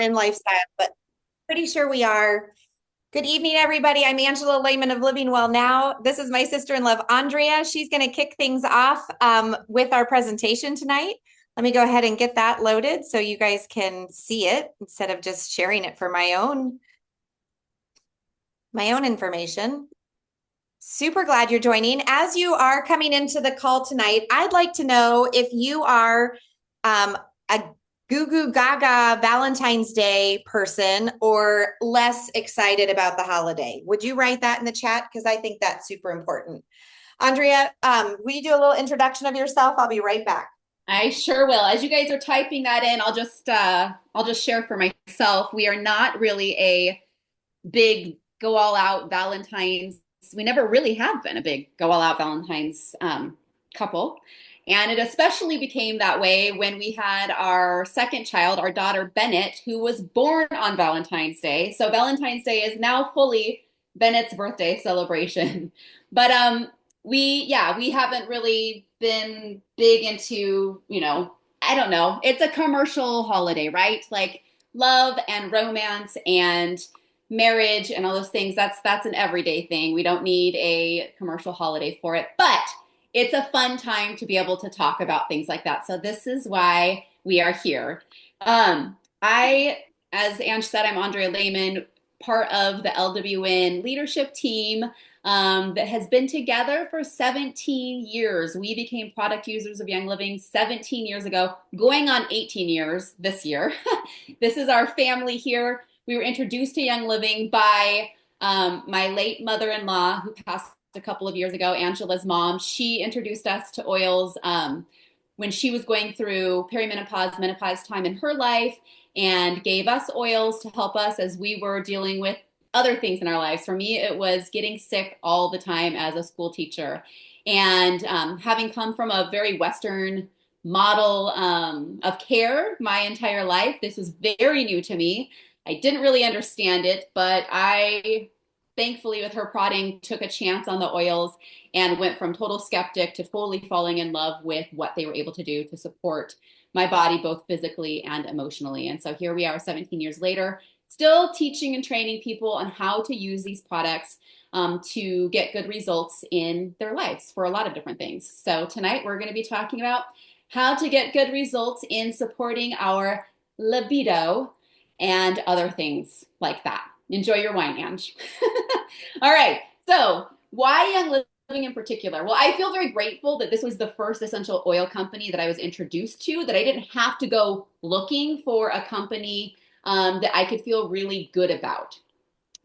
in lifestyle, but pretty sure we are. Good evening, everybody. I'm Angela Lehman of Living Well Now. This is my sister-in-law, Andrea. She's going to kick things off with our presentation tonight. Let me go ahead and get that loaded so you guys can see it instead of just sharing it for my own information. Super glad you're joining. As you are coming into the call tonight, I'd like to know if you are a goo goo gaga Valentine's Day person or less excited about the holiday. Would you write that in the chat? Because I think that's super important. Andrea, will you do a little introduction of yourself? I'll be right back. I sure will. As you guys are typing that in, I'll just share for myself. We are not really a big go all out Valentine's. We never really have been a big go all out Valentine's couple. And it especially became that way when we had our second child, our daughter Bennett, who was born on Valentine's Day. So Valentine's Day is now fully Bennett's birthday celebration. But we haven't really been big into, I don't know. It's a commercial holiday, right? Like love and romance and marriage and all those things. That's an everyday thing. We don't need a commercial holiday for it, but it's a fun time to be able to talk about things like that. So this is why we are here. As Ange said, I'm Andrea Lehman, part of the LWN leadership team that has been together for 17 years. We became product users of Young Living 17 years ago, going on 18 years this year. This is our family here. We were introduced to Young Living by my late mother-in-law, who passed a couple of years ago, Angela's mom. She introduced us to oils when she was going through perimenopause, menopause time in her life, and gave us oils to help us as we were dealing with other things in our lives. For me, it was getting sick all the time as a school teacher. And having come from a very Western model of care my entire life, this was very new to me. I didn't really understand it, but I thankfully, with her prodding, took a chance on the oils and went from total skeptic to totally falling in love with what they were able to do to support my body, both physically and emotionally. And so here we are 17 years later, still teaching and training people on how to use these products to get good results in their lives for a lot of different things. So tonight we're going to be talking about how to get good results in supporting our libido and other things like that. Enjoy your wine, Ange. All right. So why Young Living in particular? Well, I feel very grateful that this was the first essential oil company that I was introduced to, that I didn't have to go looking for a company that I could feel really good about.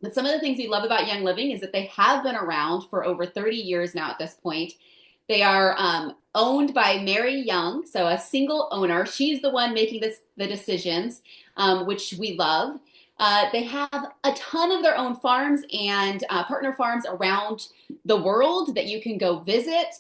But some of the things we love about Young Living is that they have been around for over 30 years now at this point. They are owned by Mary Young, so a single owner. She's the one making the decisions, which we love. They have a ton of their own farms and partner farms around the world that you can go visit.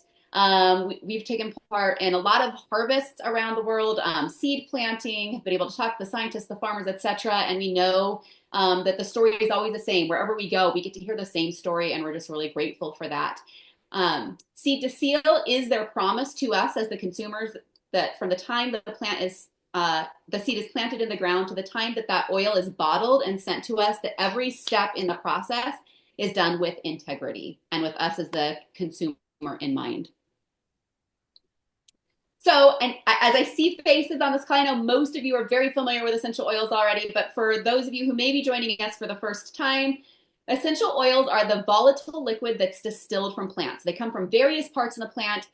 We've taken part in a lot of harvests around the world, seed planting, been able to talk to the scientists, the farmers, etc. And we know that the story is always the same. Wherever we go, we get to hear the same story, and we're just really grateful for that. Seed to seal is their promise to us as the consumers that from the time the seed is planted in the ground to the time that oil is bottled and sent to us, that every step in the process is done with integrity and with us as the consumer in mind. So, and as I see faces on this call, I know most of you are very familiar with essential oils already, but for those of you who may be joining us for the first time, essential oils are the volatile liquid that's distilled from plants. They come from various parts of the plant.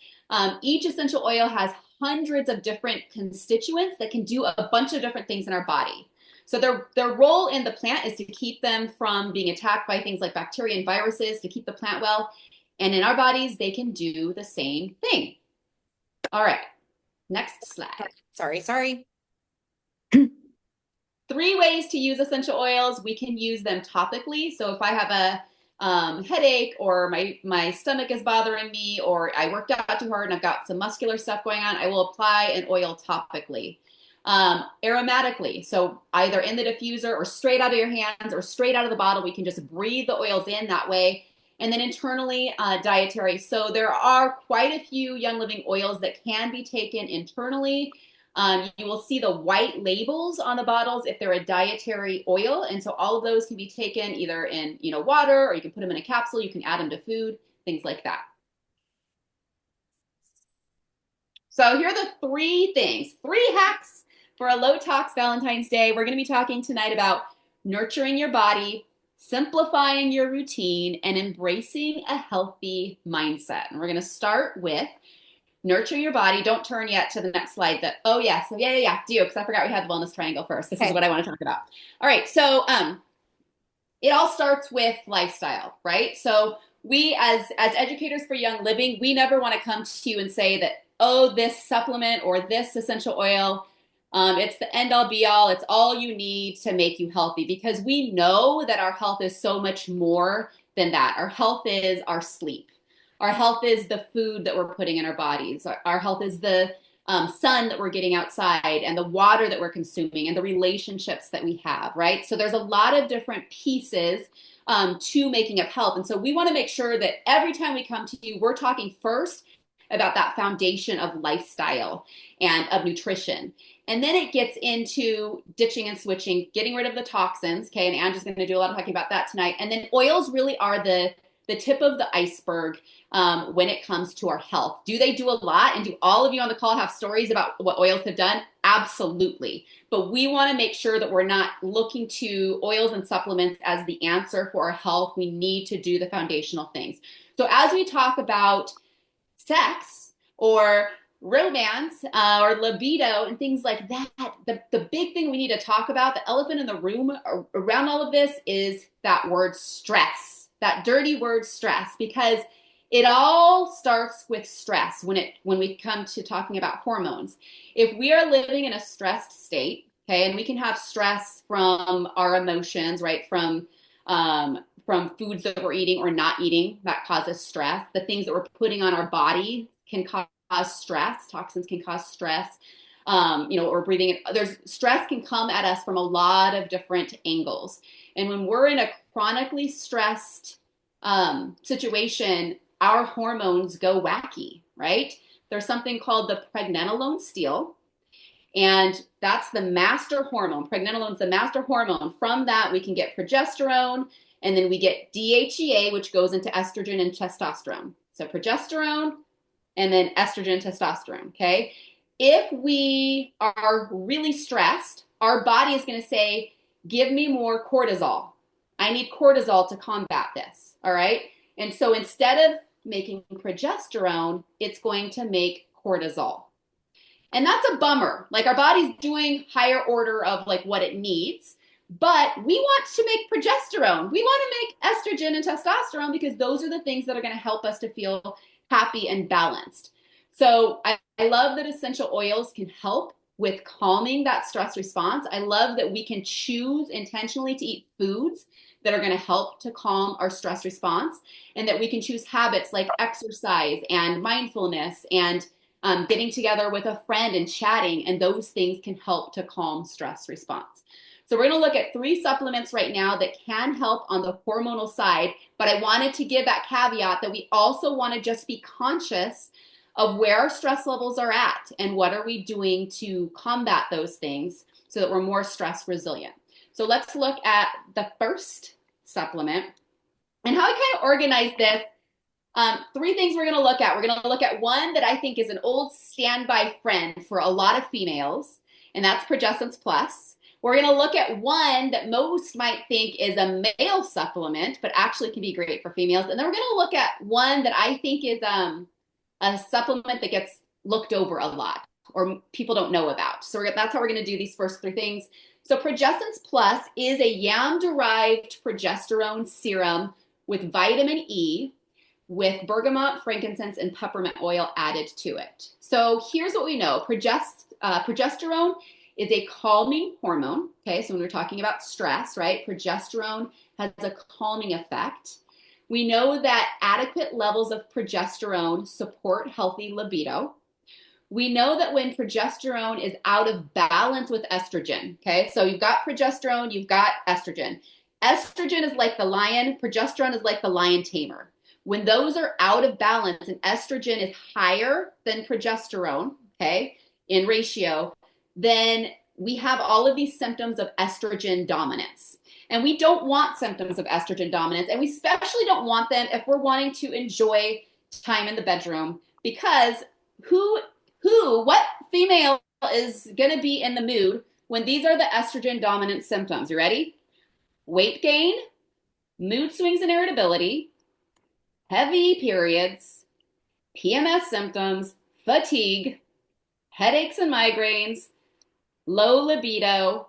Each essential oil has hundreds of different constituents that can do a bunch of different things in our body. So their role in the plant is to keep them from being attacked by things like bacteria and viruses, to keep the plant well. And in our bodies, they can do the same thing. All right, next slide. Sorry. 3 ways to use essential oils. We can use them topically. So if I have a headache, or my stomach is bothering me, or I worked out too hard and I've got some muscular stuff going on, I will apply an oil topically. Aromatically, so either in the diffuser or straight out of your hands or straight out of the bottle, we can just breathe the oils in that way. And then internally, dietary. So there are quite a few Young Living oils that can be taken internally. You will see the white labels on the bottles if they're a dietary oil. And so all of those can be taken either in, water, or you can put them in a capsule. You can add them to food, things like that. So here are the three hacks for a low tox Valentine's Day. We're going to be talking tonight about nurturing your body, simplifying your routine, and embracing a healthy mindset. And we're going to start with nurture your body. Don't turn yet to the next slide. Oh yes, yeah, do, because I forgot we had the wellness triangle first. This is what I want to talk about. All right, so it all starts with lifestyle, right? So we as educators for Young Living, we never want to come to you and say that, oh, this supplement or this essential oil, it's the end all be all, it's all you need to make you healthy, because we know that our health is so much more than that. Our health is our sleep. Our health is the food that we're putting in our bodies. Our health is the sun that we're getting outside, and the water that we're consuming, and the relationships that we have, right? So there's a lot of different pieces to making up health. And so we want to make sure that every time we come to you, we're talking first about that foundation of lifestyle and of nutrition. And then it gets into ditching and switching, getting rid of the toxins, okay? And Angie's going to do a lot of talking about that tonight. And then oils really are the tip of the iceberg when it comes to our health. Do they do a lot? And do all of you on the call have stories about what oils have done? Absolutely. But we want to make sure that we're not looking to oils and supplements as the answer for our health. We need to do the foundational things. So as we talk about sex or romance or libido and things like that, the big thing we need to talk about, the elephant in the room around all of this, is that word stress, that dirty word stress, because it all starts with stress when we come to talking about hormones. If we are living in a stressed state, okay, and we can have stress from our emotions, right, from foods that we're eating or not eating that causes stress. The things that we're putting on our body can cause stress. Toxins can cause stress. Or breathing. Stress can come at us from a lot of different angles. And when we're in a chronically stressed situation, our hormones go wacky, right? There's something called the pregnenolone steal, and that's the master hormone. Pregnenolone is the master hormone. From that, we can get progesterone, and then we get DHEA, which goes into estrogen and testosterone. So progesterone, and then estrogen and testosterone, okay? If we are really stressed, our body is going to say, give me more cortisol. I need cortisol to combat this, all right? And so instead of making progesterone, it's going to make cortisol. And that's a bummer. Like, our body's doing higher order of like what it needs, but we want to make progesterone. We want to make estrogen and testosterone because those are the things that are going to help us to feel happy and balanced. So I love that essential oils can help with calming that stress response. I love that we can choose intentionally to eat foods that are going to help to calm our stress response, and that we can choose habits like exercise and mindfulness and getting together with a friend and chatting, and those things can help to calm stress response. So we're going to look at 3 supplements right now that can help on the hormonal side, but I wanted to give that caveat that we also want to just be conscious of where our stress levels are at and what are we doing to combat those things so that we're more stress resilient. So let's look at the first supplement and how I kind of organize this. 3 things we're going to look at. We're going to look at one that I think is an old standby friend for a lot of females, and that's Progessence Plus. We're going to look at one that most might think is a male supplement, but actually can be great for females. And then we're going to look at one that I think is a supplement that gets looked over a lot or people don't know about. So that's how we're going to do these first 3 things. So Progessence Plus is a yam-derived progesterone serum with vitamin E, with bergamot, frankincense, and peppermint oil added to it. So here's what we know. Progesterone is a calming hormone. Okay, so when we're talking about stress, right, progesterone has a calming effect. We know that adequate levels of progesterone support healthy libido. We know that when progesterone is out of balance with estrogen, okay, so you've got progesterone, you've got estrogen. Estrogen is like the lion, progesterone is like the lion tamer. When those are out of balance and estrogen is higher than progesterone, okay, in ratio, then we have all of these symptoms of estrogen dominance. And we don't want symptoms of estrogen dominance. And we especially don't want them if we're wanting to enjoy time in the bedroom, because what female is going to be in the mood when these are the estrogen dominant symptoms? You ready? Weight gain, mood swings and irritability, heavy periods, PMS symptoms, fatigue, headaches and migraines, low libido,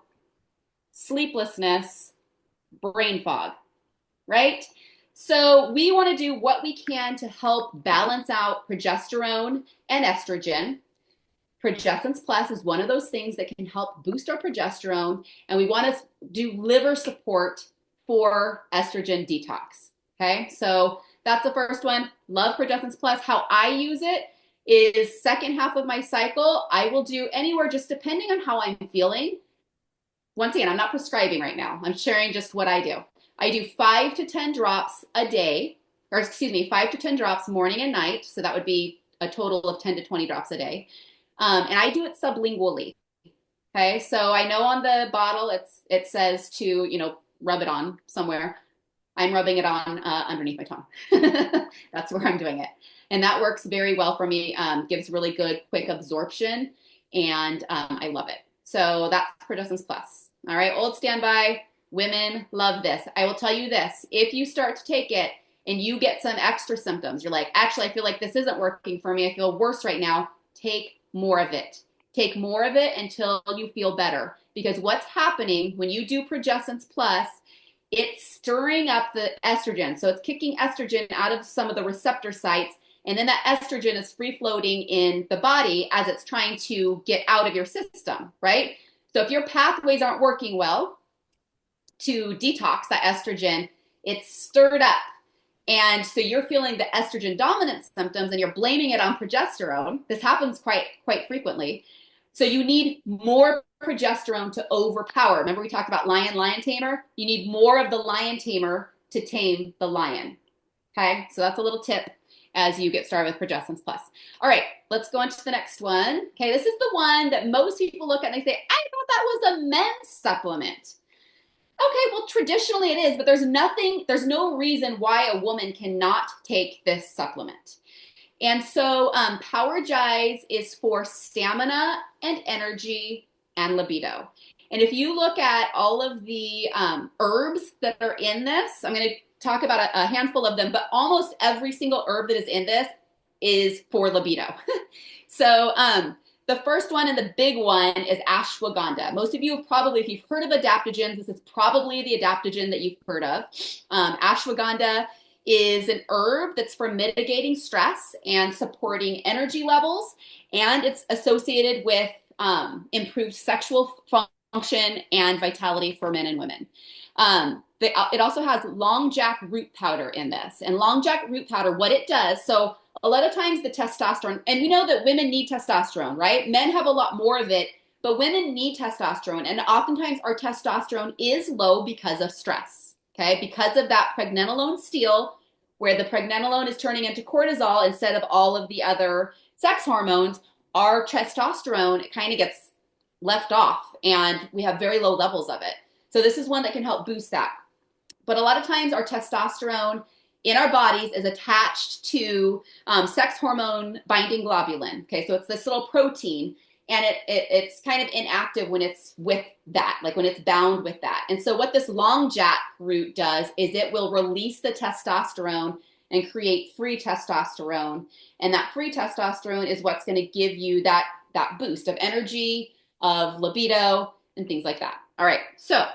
sleeplessness, brain fog, right? So we want to do what we can to help balance out progesterone and estrogen. Progessence Plus is one of those things that can help boost our progesterone, and we want to do liver support for estrogen detox. Okay, so that's the first one. Love Progessence Plus. How I use it is second half of my cycle. I will do anywhere, just depending on how I'm feeling. Once again, I'm not prescribing right now. I'm sharing just what I do. I do 5 to 10 drops a day, or excuse me, 5 to 10 drops morning and night. So that would be a total of 10 to 20 drops a day. And I do it sublingually. Okay, so I know on the bottle it says to, rub it on somewhere. I'm rubbing it on underneath my tongue. That's where I'm doing it. And that works very well for me, gives really good, quick absorption, and I love it. So that's Progessence Plus. All right, old standby, women love this. I will tell you this, if you start to take it and you get some extra symptoms, you're like, actually, I feel like this isn't working for me, I feel worse right now, take more of it. Take more of it until you feel better. Because what's happening when you do Progessence Plus, it's stirring up the estrogen. So it's kicking estrogen out of some of the receptor sites, and then that estrogen is free floating in the body as it's trying to get out of your system, right? So if your pathways aren't working well to detox that estrogen, it's stirred up. And so you're feeling the estrogen dominant symptoms and you're blaming it on progesterone. This happens quite frequently. So you need more progesterone to overpower. Remember we talked about lion tamer? You need more of the lion tamer to tame the lion. Okay, so that's a little tip as you get started with Progessence Plus. All right, let's go on to the next one. Okay, this is the one that most people look at and they say, I thought that was a men's supplement. Okay, well, traditionally it is, but there's no reason why a woman cannot take this supplement. And so Powergize is for stamina and energy and libido. And if you look at all of the herbs that are in this, I'm going to talk about a handful of them, but almost every single herb that is in this is for libido. So the first one and the big one is ashwagandha. Most of you probably, if you've heard of adaptogens, this is probably the adaptogen that you've heard of. Ashwagandha is an herb that's for mitigating stress and supporting energy levels, and it's associated with improved sexual function and vitality for men and women. It also has long jack root powder in this, and long jack root powder, what it does, so a lot of times the testosterone, and we know that women need testosterone, right? Men have a lot more of it, but women need testosterone, and oftentimes our testosterone is low because of stress, okay? Because of that pregnenolone steal, where the pregnenolone is turning into cortisol instead of all of the other sex hormones, our testosterone kind of gets left off, and we have very low levels of it. So this is one that can help boost that. But a lot of times our testosterone in our bodies is attached to sex hormone binding globulin. Okay, so it's this little protein, and it's kind of inactive when it's with that, like when it's bound with that. And so what this long jack root does is it will release the testosterone and create free testosterone. And that free testosterone is what's going to give you that boost of energy, of libido, and things like that. All right, so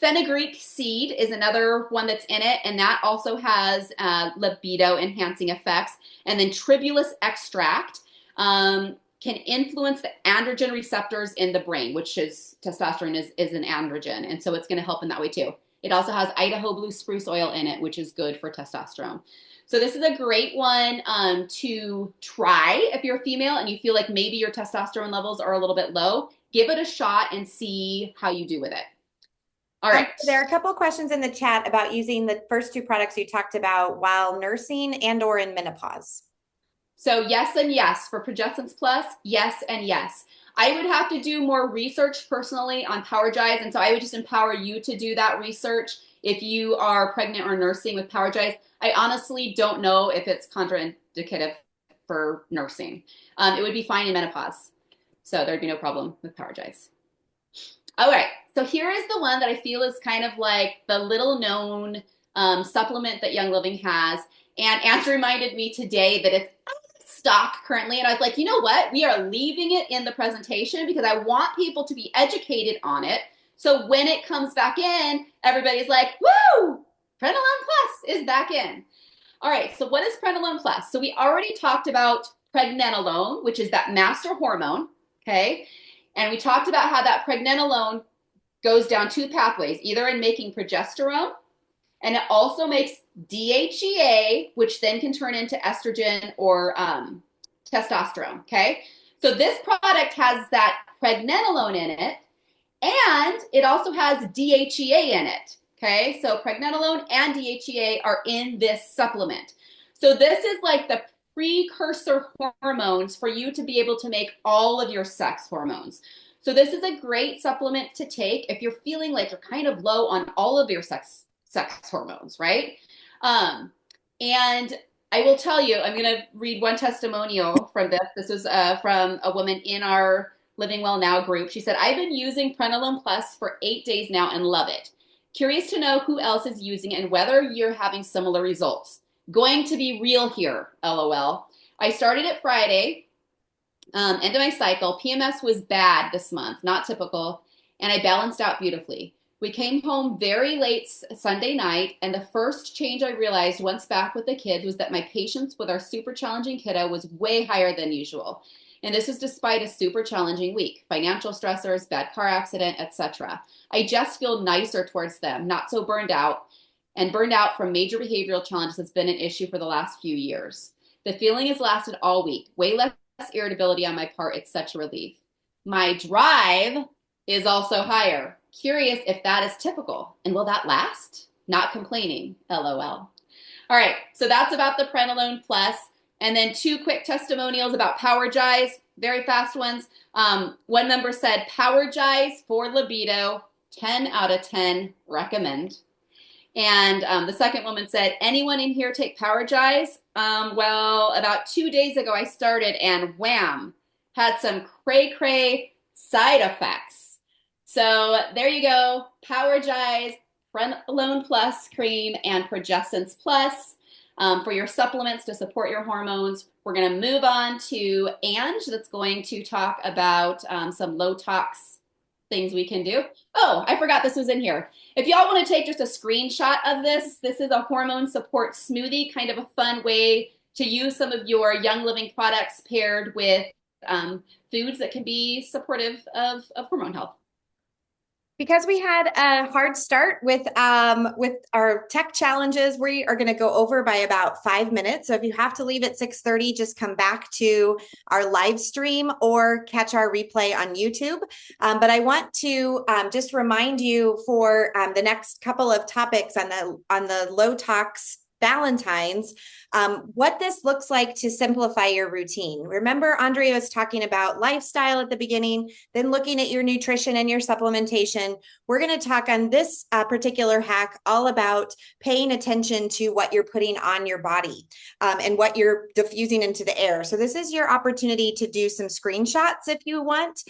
fenugreek seed is another one that's in it, and that also has libido enhancing effects. And then tribulus extract can influence the androgen receptors in the brain, which is testosterone is an androgen, and so it's going to help in that way too. It also has Idaho blue spruce oil in it, which is good for testosterone. So this is a great one to try if you're a female and you feel like maybe your testosterone levels are a little bit low. Give it a shot and see how you do with it. All right. There are a couple of questions in the chat about using the first two products you talked about while nursing and or in menopause. So yes and yes for Progessence Plus, yes and yes. I would have to do more research personally on Power Jives, and so I would just empower you to do that research if you are pregnant or nursing with Power Jives. I honestly don't know if it's contraindicative for nursing. It would be fine in menopause, so there'd be no problem with Power Jives. All right, so here is the one that I feel is kind of like the little known supplement that Young Living has. And Andrew reminded me today that it's stock currently. And I was like, you know what? We are leaving it in the presentation because I want people to be educated on it. So when it comes back in, everybody's like, woo, Prenolone Plus is back in. All right, so what is Prenolone Plus? So we already talked about pregnenolone, which is that master hormone, okay? And we talked about how that pregnenolone goes down two pathways, either in making progesterone, and it also makes DHEA, which then can turn into estrogen or testosterone, okay? So this product has that pregnenolone in it, and it also has DHEA in it, okay? So pregnenolone and DHEA are in this supplement. So this is like the precursor hormones for you to be able to make all of your sex hormones. So this is a great supplement to take if you're feeling like you're kind of low on all of your sex hormones, right? And I will tell you, I'm going to read one testimonial from this. This was from a woman in our Living Well Now group. She said, I've been using Prenolone Plus for 8 days now and love it. Curious to know who else is using it and whether you're having similar results. Going to be real here, LOL. I started it Friday, end of my cycle. PMS was bad this month, not typical, and I balanced out beautifully. We came home very late Sunday night, and the first change I realized once back with the kids was that my patience with our super challenging kiddo was way higher than usual. And this is despite a super challenging week, financial stressors, bad car accident, etc. I just feel nicer towards them, not so burned out, and burned out from major behavioral challenges has been an issue for the last few years. The feeling has lasted all week, way less irritability on my part. It's such a relief. My drive is also higher. Curious if that is typical. And will that last? Not complaining, LOL. All right, so that's about the Prenolone Plus. And then 2 quick testimonials about Power Jives, very fast ones. One member said, Power Jives for libido, 10 out of 10, recommend. And the second woman said, anyone in here take Power Jives? Well, about 2 days ago I started and wham, had some cray-cray side effects. So there you go, Power Jives, Prenolone Plus cream, and Progessence Plus for your supplements to support your hormones. We're going to move on to Ange that's going to talk about some low-tox things we can do. Oh, I forgot this was in here. If y'all want to take just a screenshot of this, this is a hormone support smoothie, kind of a fun way to use some of your Young Living products paired with foods that can be supportive of hormone health. Because we had a hard start with our tech challenges, we are going to go over by about 5 minutes. So if you have to leave at 6:30, just come back to our live stream or catch our replay on YouTube. But I want to just remind you for the next couple of topics on the Low-Tox Valentines, what this looks like to simplify your routine. Remember, Andrea was talking about lifestyle at the beginning, then looking at your nutrition and your supplementation. We're going to talk on this particular hack all about paying attention to what you're putting on your body and what you're diffusing into the air. So this is your opportunity to do some screenshots if you want.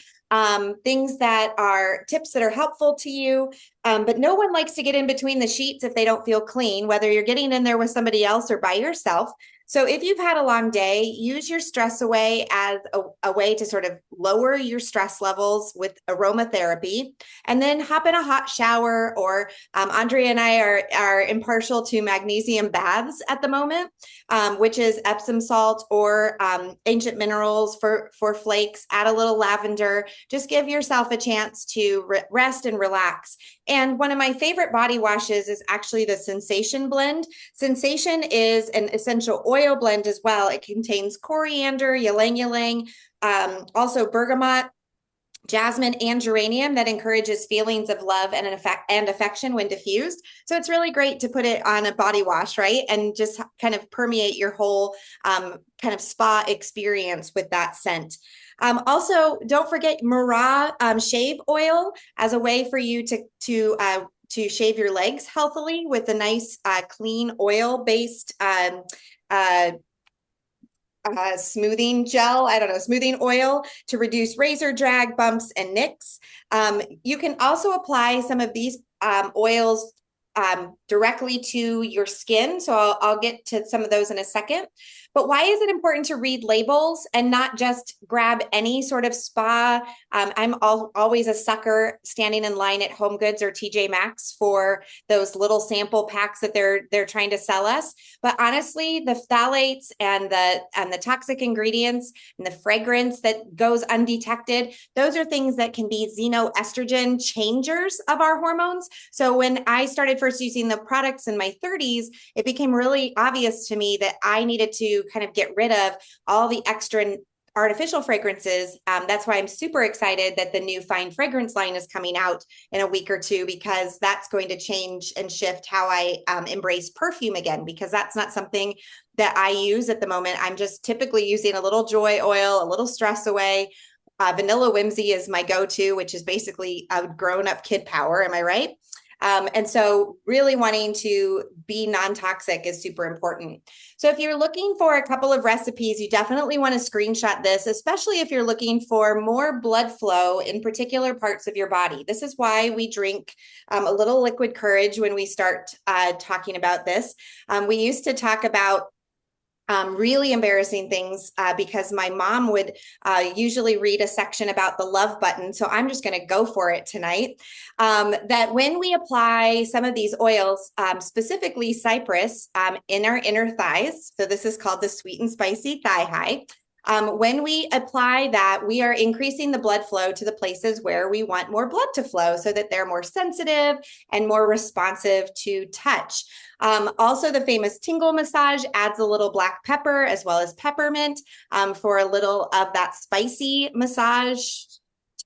Things that are tips that are helpful to you. But no one likes to get in between the sheets if they don't feel clean, whether you're getting in there with somebody else or by yourself. So if you've had a long day, use your stress away as a way to sort of lower your stress levels with aromatherapy, and then hop in a hot shower, or Andrea and I are impartial to magnesium baths at the moment, which is Epsom salt or ancient minerals for flakes. Add a little lavender. Just give yourself a chance to rest and relax. And one of my favorite body washes is actually the Sensation blend. Sensation is an essential oil blend as well. It contains coriander, ylang-ylang, also bergamot, jasmine, and geranium that encourages feelings of love and affection when diffused. So it's really great to put it on a body wash, right? And just kind of permeate your whole kind of spa experience with that scent. Also, don't forget Mara shave oil as a way for you to shave your legs healthily with a nice clean oil based uh, smoothing gel, I don't know, smoothing oil to reduce razor drag, bumps, and nicks. You can also apply some of these oils directly to your skin. So I'll get to some of those in a second. But why is it important to read labels and not just grab any sort of spa? Always a sucker standing in line at Home Goods or TJ Maxx for those little sample packs that they're trying to sell us. But honestly, the phthalates and the toxic ingredients and the fragrance that goes undetected, those are things that can be xenoestrogen changers of our hormones. So when I started first using the products in my 30s, it became really obvious to me that I needed to kind of get rid of all the extra artificial fragrances. That's why I'm super excited that the new fine fragrance line is coming out in a week or two, because that's going to change and shift how I embrace perfume again, because that's not something that I use at the moment. I'm just typically using a little joy oil, a little stress away. Vanilla Whimsy is my go-to, which is basically a grown-up kid power. Am I right? And so really wanting to be non-toxic is super important. So if you're looking for a couple of recipes, you definitely want to screenshot this, especially if you're looking for more blood flow in particular parts of your body. This is why we drink a little liquid courage when we start talking about this. We used to talk about really embarrassing things because my mom would usually read a section about the love button. So I'm just going to go for it tonight. That when we apply some of these oils, specifically cypress, in our inner thighs, so this is called the sweet and spicy thigh high. When we apply that, we are increasing the blood flow to the places where we want more blood to flow so that they're more sensitive and more responsive to touch. Also, the famous tingle massage adds a little black pepper as well as peppermint for a little of that spicy massage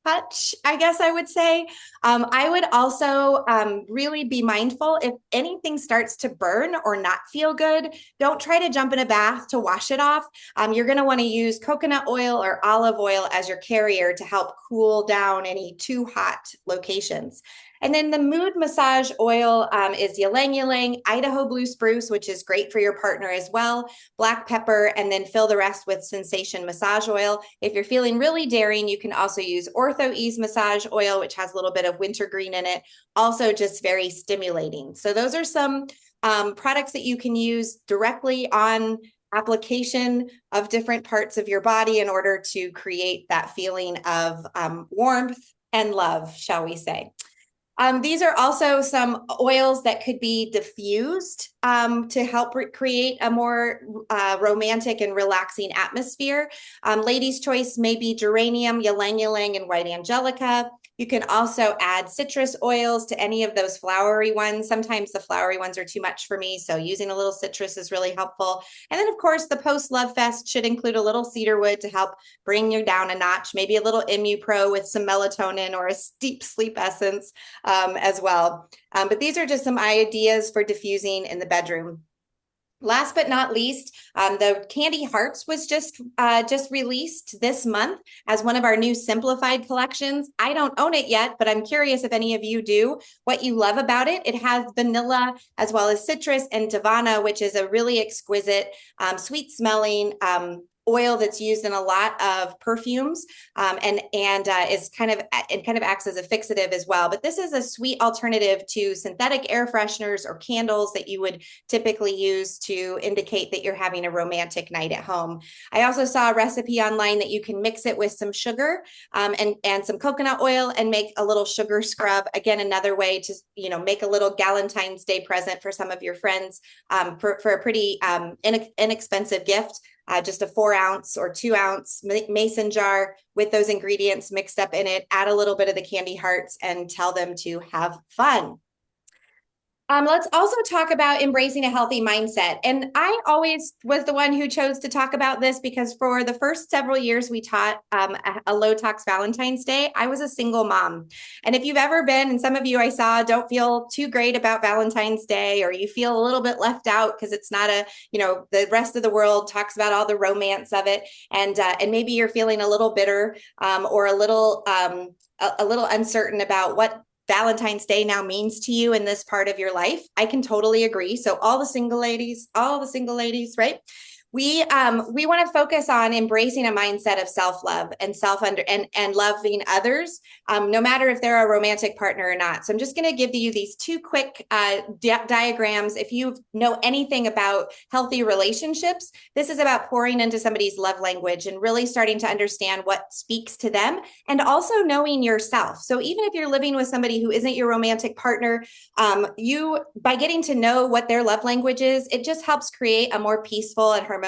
touch, I guess I would say. I would also really be mindful if anything starts to burn or not feel good, don't try to jump in a bath to wash it off. You're going to want to use coconut oil or olive oil as your carrier to help cool down any too hot locations. And then the mood massage oil is ylang ylang, Idaho blue spruce, which is great for your partner as well, black pepper, and then fill the rest with sensation massage oil. If you're feeling really daring, you can also use Ortho Ease massage oil, which has a little bit of wintergreen in it, also just very stimulating. So those are some products that you can use directly on application of different parts of your body in order to create that feeling of warmth and love, shall we say. These are also some oils that could be diffused to help create a more romantic and relaxing atmosphere. Ladies' choice may be geranium, ylang ylang, and white angelica. You can also add citrus oils to any of those flowery ones. Sometimes the flowery ones are too much for me, so using a little citrus is really helpful. And then, of course, the post-love fest should include a little cedarwood to help bring you down a notch, maybe a little Immupro with some melatonin or a deep sleep essence as well. But these are just some ideas for diffusing in the bedroom. Last but not least, the Candy Hearts was just released this month as one of our new simplified collections. I don't own it yet, but I'm curious if any of you do, what you love about it. It has vanilla as well as citrus and Davana, which is a really exquisite, sweet smelling oil that's used in a lot of perfumes and is kind of acts as a fixative as well. But this is a sweet alternative to synthetic air fresheners or candles that you would typically use to indicate that you're having a romantic night at home. I also saw a recipe online that you can mix it with some sugar and some coconut oil and make a little sugar scrub. Again, another way to make a little Valentine's Day present for some of your friends for a pretty inexpensive gift. Just a 4-ounce or 2-ounce mason jar with those ingredients mixed up in it, add a little bit of the candy hearts and tell them to have fun. Let's also talk about embracing a healthy mindset. And I always was the one who chose to talk about this because for the first several years we taught a low-tox Valentine's Day, I was a single mom. And if you've ever been, and some of you I saw don't feel too great about Valentine's Day, or you feel a little bit left out because it's not the rest of the world talks about all the romance of it, and maybe you're feeling a little bitter or a little uncertain about what Valentine's Day now means to you in this part of your life. I can totally agree. So all the single ladies, right? We want to focus on embracing a mindset of self-love and and loving others, no matter if they're a romantic partner or not. So I'm just going to give you these two quick diagrams. If you know anything about healthy relationships, this is about pouring into somebody's love language and really starting to understand what speaks to them, and also knowing yourself. So even if you're living with somebody who isn't your romantic partner, you by getting to know what their love language is, it just helps create a more peaceful and harmonious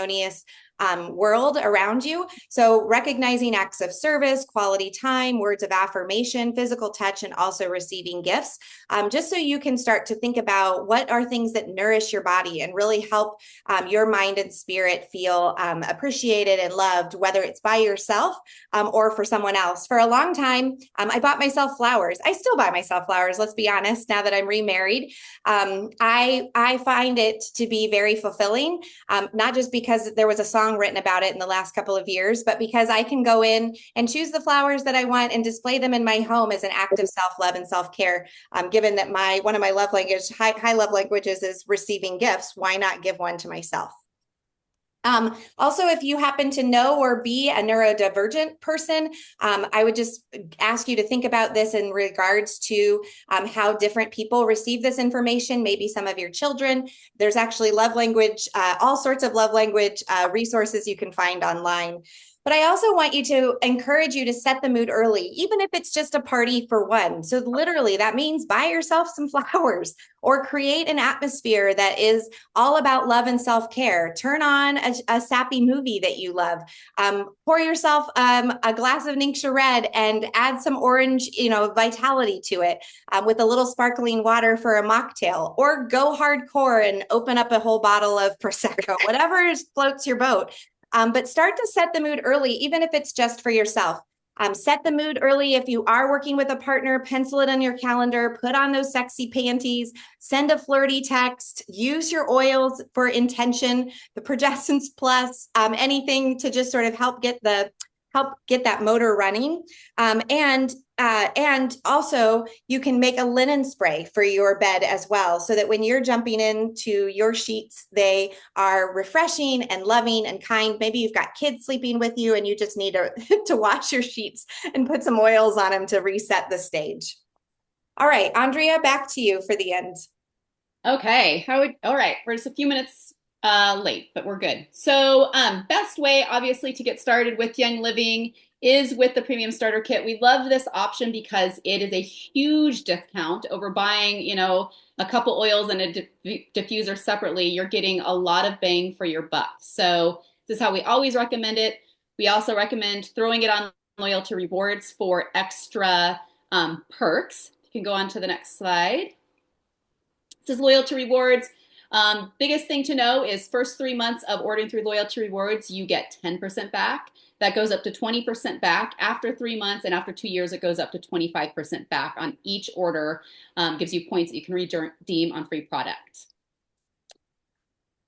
world around you. So recognizing acts of service, quality time, words of affirmation, physical touch, and also receiving gifts, just so you can start to think about what are things that nourish your body and really help your mind and spirit feel appreciated and loved, whether it's by yourself or for someone else. For a long time, I bought myself flowers. I still buy myself flowers, let's be honest, now that I'm remarried. I find it to be very fulfilling, not just because there was a song written about it in the last couple of years, but because I can go in and choose the flowers that I want and display them in my home as an act of self-love and self-care. Given that one of my high love languages is receiving gifts, why not give one to myself? Also, if you happen to know or be a neurodivergent person, I would just ask you to think about this in regards to how different people receive this information, maybe some of your children. There's actually love language, all sorts of love language resources you can find online. But I also want you to encourage you to set the mood early, even if it's just a party for one. So literally that means buy yourself some flowers or create an atmosphere that is all about love and self-care. Turn on a sappy movie that you love. Pour yourself a glass of Ningxia Red and add some orange, vitality to it with a little sparkling water for a mocktail, or go hardcore and open up a whole bottle of Prosecco, whatever floats your boat. But start to set the mood early, even if it's just for yourself. Set the mood early. If you are working with a partner, pencil it on your calendar, put on those sexy panties, send a flirty text, use your oils for intention, the Progessence Plus, anything to just sort of help get that motor running. And also you can make a linen spray for your bed as well, so that when you're jumping into your sheets, they are refreshing and loving and kind. Maybe you've got kids sleeping with you and you just need to wash your sheets and put some oils on them to reset the stage. All right, Andrea, back to you for the end. Okay. All right. We're just a few minutes late, but we're good. So, best way, obviously, to get started with Young Living is with the Premium Starter Kit. We love this option because it is a huge discount over buying, a couple oils and a diffuser separately. You're getting a lot of bang for your buck. So this is how we always recommend it. We also recommend throwing it on loyalty rewards for extra perks. You can go on to the next slide. This is loyalty rewards. Biggest thing to know is first 3 months of ordering through loyalty rewards, you get 10% back. That goes up to 20% back after 3 months, and after 2 years, it goes up to 25% back on each order. Gives you points that you can redeem on free product.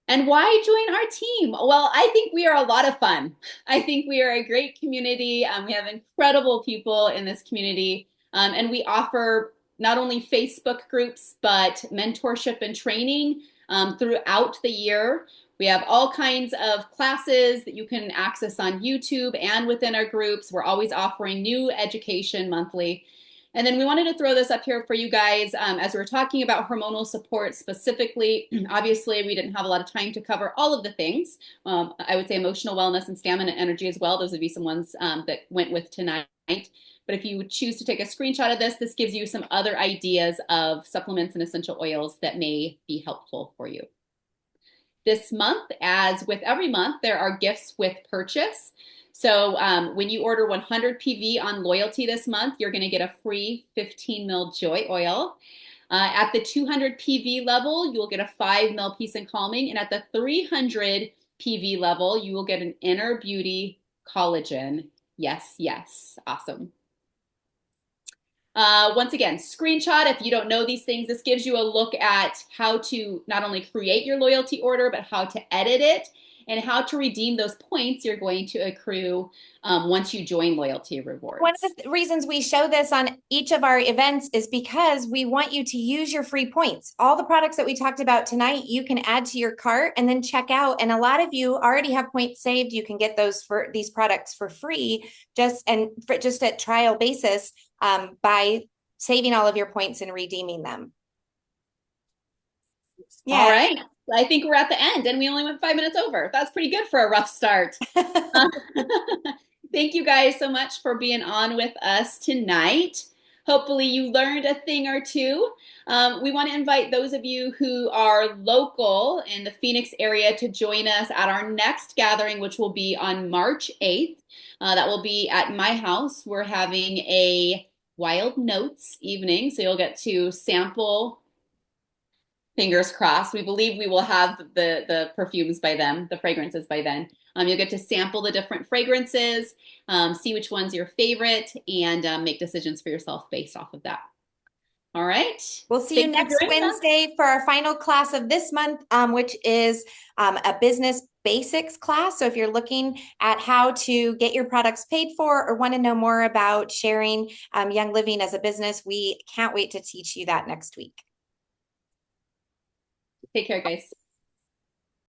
And why join our team? Well, I think we are a lot of fun. I think we are a great community. We have incredible people in this community, and we offer not only Facebook groups, but mentorship and training throughout the year. We have all kinds of classes that you can access on YouTube and within our groups. We're always offering new education monthly. And then we wanted to throw this up here for you guys as we were talking about hormonal support specifically. Obviously, we didn't have a lot of time to cover all of the things. I would say emotional wellness and stamina and energy as well. Those would be some ones that went with tonight. But if you choose to take a screenshot of this, this gives you some other ideas of supplements and essential oils that may be helpful for you. This month, as with every month, there are gifts with purchase. So when you order 100 PV on loyalty this month, you're going to get a free 15 ml Joy Oil. At the 200 PV level, you will get a 5 ml peace and calming. And at the 300 PV level, you will get an inner beauty collagen. Yes, yes. Awesome. Once again, screenshot. If you don't know these things, this gives you a look at how to not only create your loyalty order, but how to edit it and how to redeem those points you're going to accrue once you join Loyalty One Rewards. of the reasons we show this on each of our events is because we want you to use your free points. All the products that we talked about tonight, you can add to your cart and then check out. And a lot of you already have points saved. You can get those for these products for free, just at trial basis by saving all of your points and redeeming them. All Yeah. right. I think we're at the end and we only went 5 minutes over. That's pretty good for a rough start. Thank you guys so much for being on with us tonight. Hopefully you learned a thing or two. We want to invite those of you who are local in the Phoenix area to join us at our next gathering, which will be on March 8th. That will be at my house. We're having a Wild Notes evening, so you'll get to sample, fingers crossed. We believe we will have the perfumes by then, the fragrances by then. You'll get to sample the different fragrances, see which one's your favorite, and make decisions for yourself based off of that. All right. We'll see you Thanks for next joining us. Wednesday for our final class of this month, which is a business basics class. So if you're looking at how to get your products paid for or want to know more about sharing Young Living as a business, we can't wait to teach you that next week. Take care, guys.